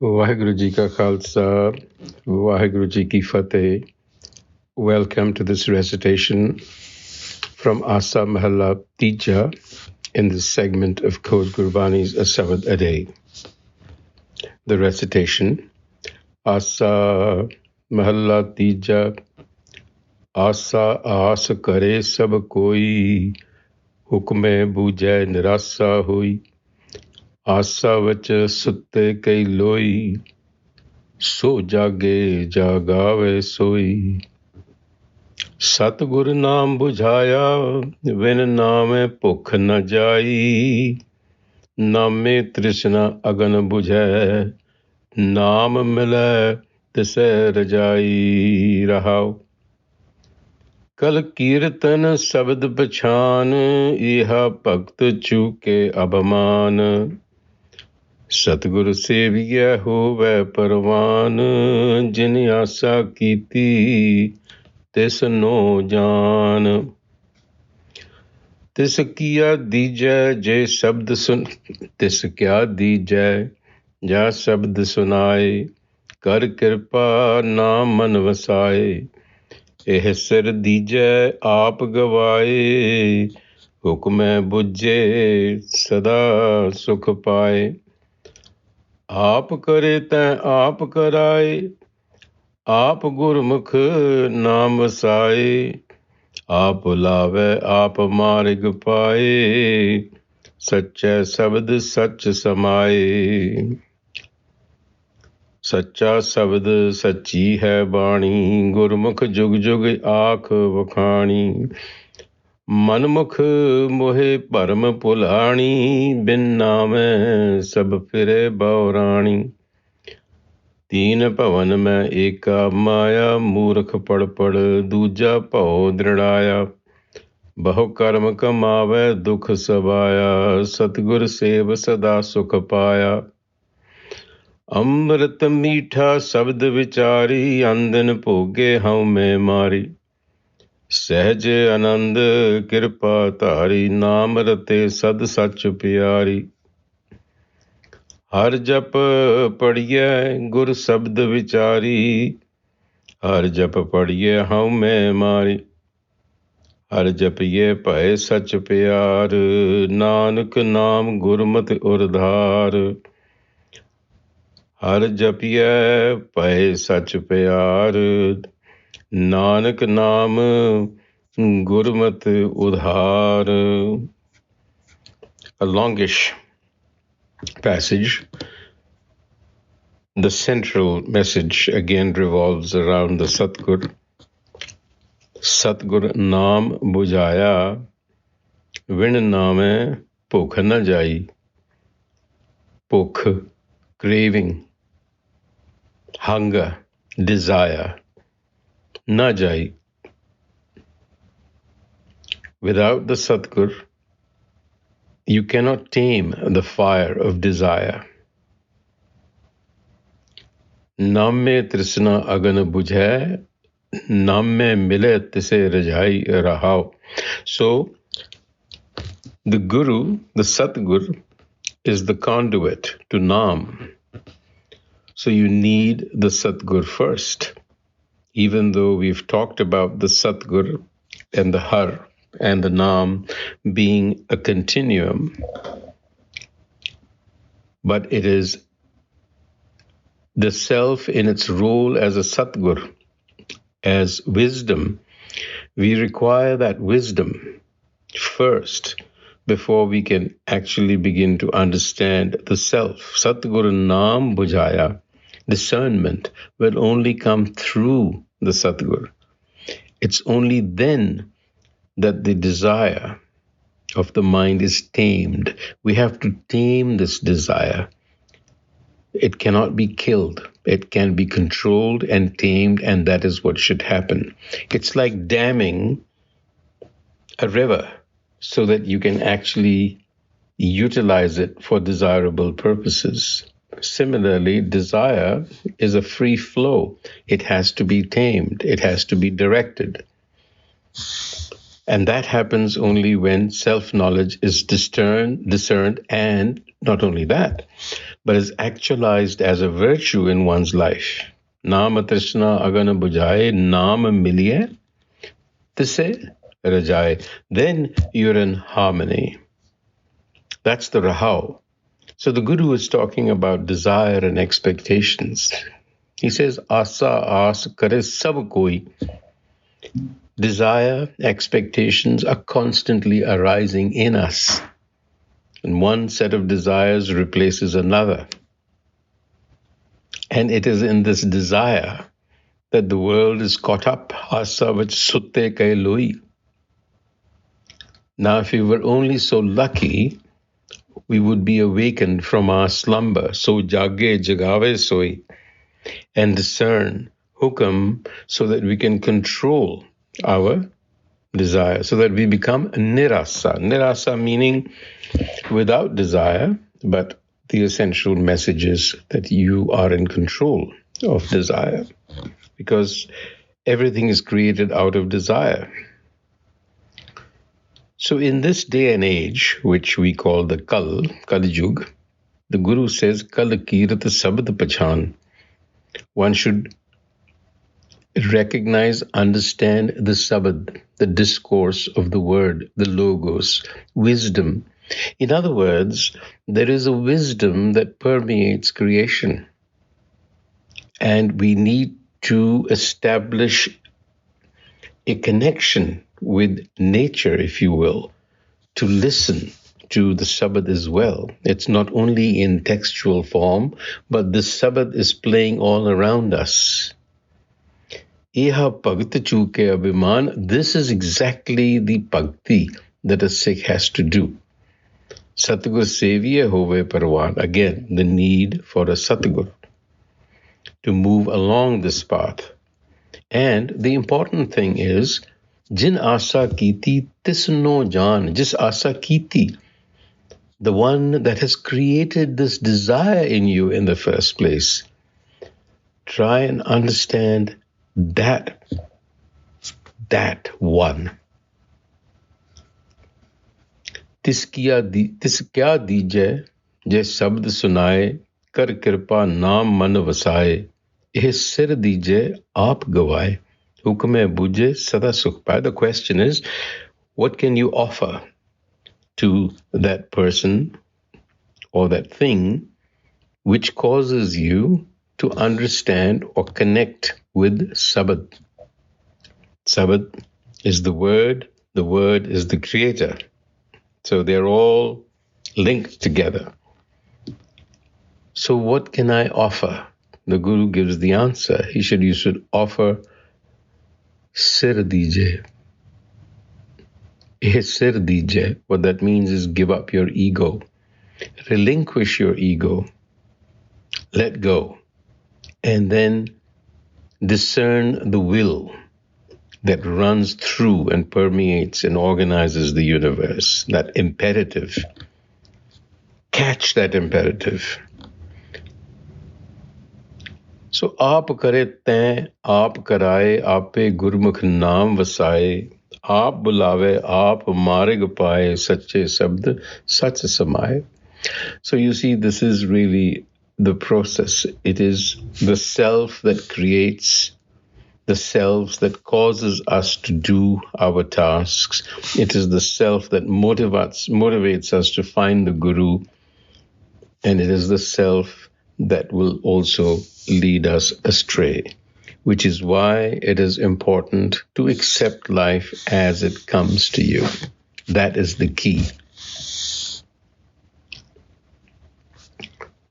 Waheguru Ji Ka Khalsa, Waheguru Ji Ki Fateh. Welcome to this recitation from Aasa Mahalla Tija in this segment of Code Gurbani's a-sabad-a-day. The recitation, Aasa Mahalla Tija, Aasa Aas Kare Sabh Koie, Hukme Bujai Nirasa Hoi, Aasa Vach Sutte Kai Loi, So Jage Jagave Soi. सतगुर नाम बुझाया win नामे भुख न जाई नामे तृष्णा अगन बुझै नाम मिलै तिसै रजाई रहाओ कल कीर्तन शब्द पछान इहा भगत चूके अभिमान सतगुर सेवियै होवै परवान जिन आसा कीती तिस नो जान तिस किया दीजै जे शब्द सुन तिस क्या दीजै जा शब्द सुनाए कर कृपा नाम मन वसाए एह सिर दीजै आप गवाए हुक्मै बुझे सदा सुख पाए आप करे तैं आप कराए आप गुरमुख नाम वसाए आप लावे आप मार्ग पाए सच्चे शब्द सच समाए सच्चा शब्द सच्ची है बाणी गुरमुख जुग जुग आख वखाणी मनमुख मोहे भरम भुलाणी बिन नामे सब फिरे बौराणी तीन भवन में एका माया मूर्ख पड़ पड़ दूजा भौ दृढ़ाया बहु कर्म कमावे दुख सबाया सतगुर सेव सदा सुख पाया अमृत मीठा शब्द विचारी अंदन भोगे हऊँ मैं मारी सहज आनंद कृपा धारी नाम रते सद सच प्यारी हर जप पढ़िए गुर शब्द विचारी हर जप पढ़िए हऊँ मैं मारी हर जपिए भय सच प्यार नानक नाम गुरमत उरधार हर जपिए भय सच प्यार नानक नाम गुरमत उधार. A longish passage. The central message again revolves around the Satgur. Satgur naam bujaya, vin naame bhukh na jai. Bhukh, craving, hunger, desire, na jai. Without the Satgur, you cannot tame the fire of desire. नाम में तृष्णा अगन बुझै नाम में मिले तिसे रजाई रहाओ. So the Guru, the Satgur, is the conduit to Naam. So you need the Satgur first. Even though we've talked about the Satgur and the Har and the Naam being a continuum, but it is the self in its role as a Satgur, as wisdom. We require that wisdom first before we can actually begin to understand the self. Satguru Naam Bujaya, discernment will only come through the Satgur. It's only then that the desire of the mind is tamed. We have to tame this desire. It cannot be killed. It can be controlled and tamed, and that is what should happen. It's like damming a river so that you can actually utilize it for desirable purposes. Similarly, desire is a free flow. It has to be tamed. It has to be directed. And that happens only when self-knowledge is discerned, and not only that, but is actualized as a virtue in one's life. Naam Trishna Agana Bujaye, Naam Miliye, Tise Rajaye. Then you're in harmony. That's the Rahau. So the Guru is talking about desire and expectations. He says, Aasa Aas Kare Sabh Koie. Desire, expectations are constantly arising in us. And one set of desires replaces another. And it is in this desire that the world is caught up. a-sabad-a-day kai loi. Now, if we were only so lucky, we would be awakened from our slumber. So jage jagave soi. And discern hukam so that we can control our desire, so that we become nirasa. Nirasa meaning without desire, but the essential message is that you are in control of desire, because everything is created out of desire. So in this day and age, which we call the Kali Yug, the Guru says, Kal Kirat Sabad Pachan. One should recognize, understand the sabad, the discourse of the word, the logos, wisdom. In other words, there is a wisdom that permeates creation. And we need to establish a connection with nature, if you will, to listen to the sabad as well. It's not only in textual form, but the sabad is playing all around us. Iha Bhakt Chuke Abhiman, this is exactly the bhakti that a Sikh has to do. Satgur Seviye Hove Parwan, again, the need for a Satgur to move along this path. And the important thing is, Jin Asa Kiti Tisno Jan, Jis Asa Kiti, the one that has created this desire in you in the first place. Try and understand that one. Tis kya dije, je sabd sunaye, kar kirpa naam man vasaye, eh sir dije, aap gawaye, hukme buje sada sukh paye. The question is, what can you offer to that person or that thing which causes you to understand or connect with sabad? Sabad is the word is the creator. So they're all linked together. So what can I offer? The Guru gives the answer. You should offer sir dije. Sir dije. What that means is give up your ego. Relinquish your ego. Let go. And then discern the will that runs through and permeates and organizes the universe, that imperative. Catch that imperative. So, aap kare tain, aap karaye, aape gurmukh naam vasaye, aap bulave, aap marg paye, sache sabd, sach samaye. So you see, this is really the process. It is the self that creates, the self that causes us to do our tasks. It is the self that motivates us to find the Guru. And it is the self that will also lead us astray, which is why it is important to accept life as it comes to you. That is the key.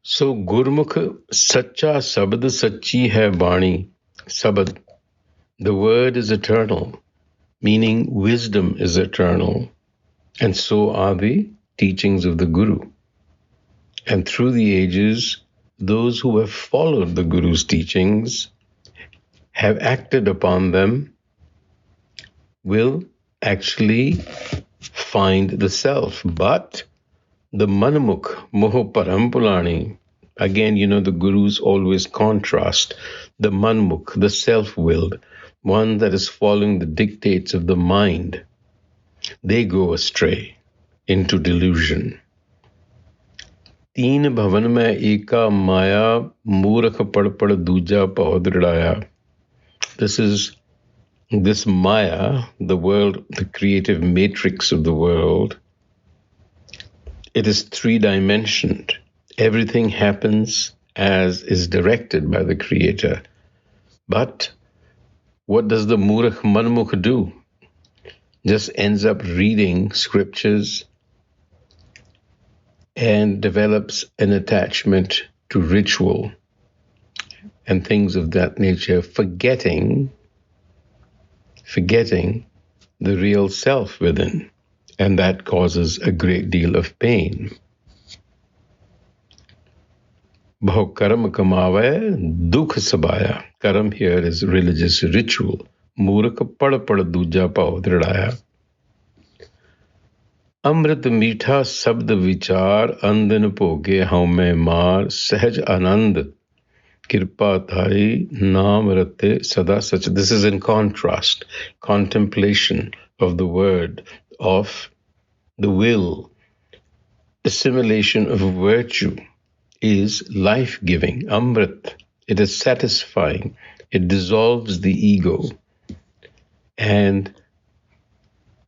So Gurmukh Sacha Sabad Sachi Hai Bani. Sabad. The word is eternal, meaning wisdom is eternal. And so are the teachings of the Guru. And through the ages, those who have followed the Guru's teachings, have acted upon them, will actually find the self. But the Manmukh, Moh Parampulani, again, the Gurus always contrast the Manmukh, the self-willed, one that is following the dictates of the mind. They go astray into delusion. तीन भवन में एका माया मूर्ख पड़ पड़ दूजा पौ दृढ़ाया. This Maya, the world, the creative matrix of the world, it is three-dimensioned. Everything happens as is directed by the Creator. But what does the Murukh Manmukh do? Just ends up reading scriptures and develops an attachment to ritual and things of that nature, forgetting the real self within, and that causes a great deal of pain. Bhau karam kamave dukh sabaya. Karam here is religious ritual. Murukh pad pad duja pau dridaya. Amrit meetha sabd vichar andin bhoge haume maar sahaj anand Kirpa Thari Naam Rate Sada Sach. This is in contrast. Contemplation of the word, of the will, assimilation of virtue is life-giving. Amrit. It is satisfying. It dissolves the ego. And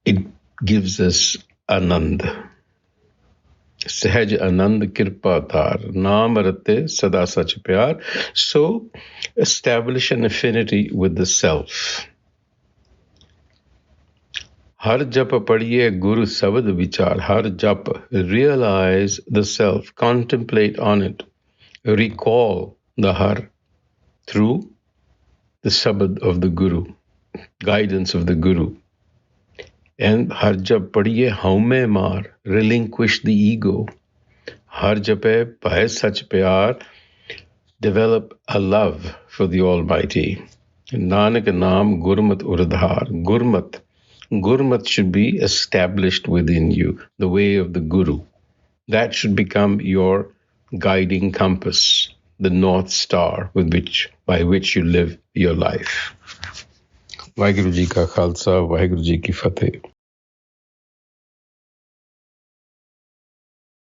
it gives us anand. Sahaj Anand Kirpa Thar, Naam Rate Sada Sach Pyar. So establish an affinity with the self. Har jap padiye Guru Sabad Vichar. Har jap, realize the self, contemplate on it, recall the Har through the Sabad of the Guru, guidance of the Guru. And har jab padiye haume maar, relinquish the ego. Har jape pae sach pyar, develop a love for the Almighty. Nanak naam gurmat uradhar. Gurmat should be established within you, the way of the Guru. That should become your guiding compass, the North Star by which you live your life. Vaheguru Ji ka Khalsa, Vaheguru Ji ki Fateh.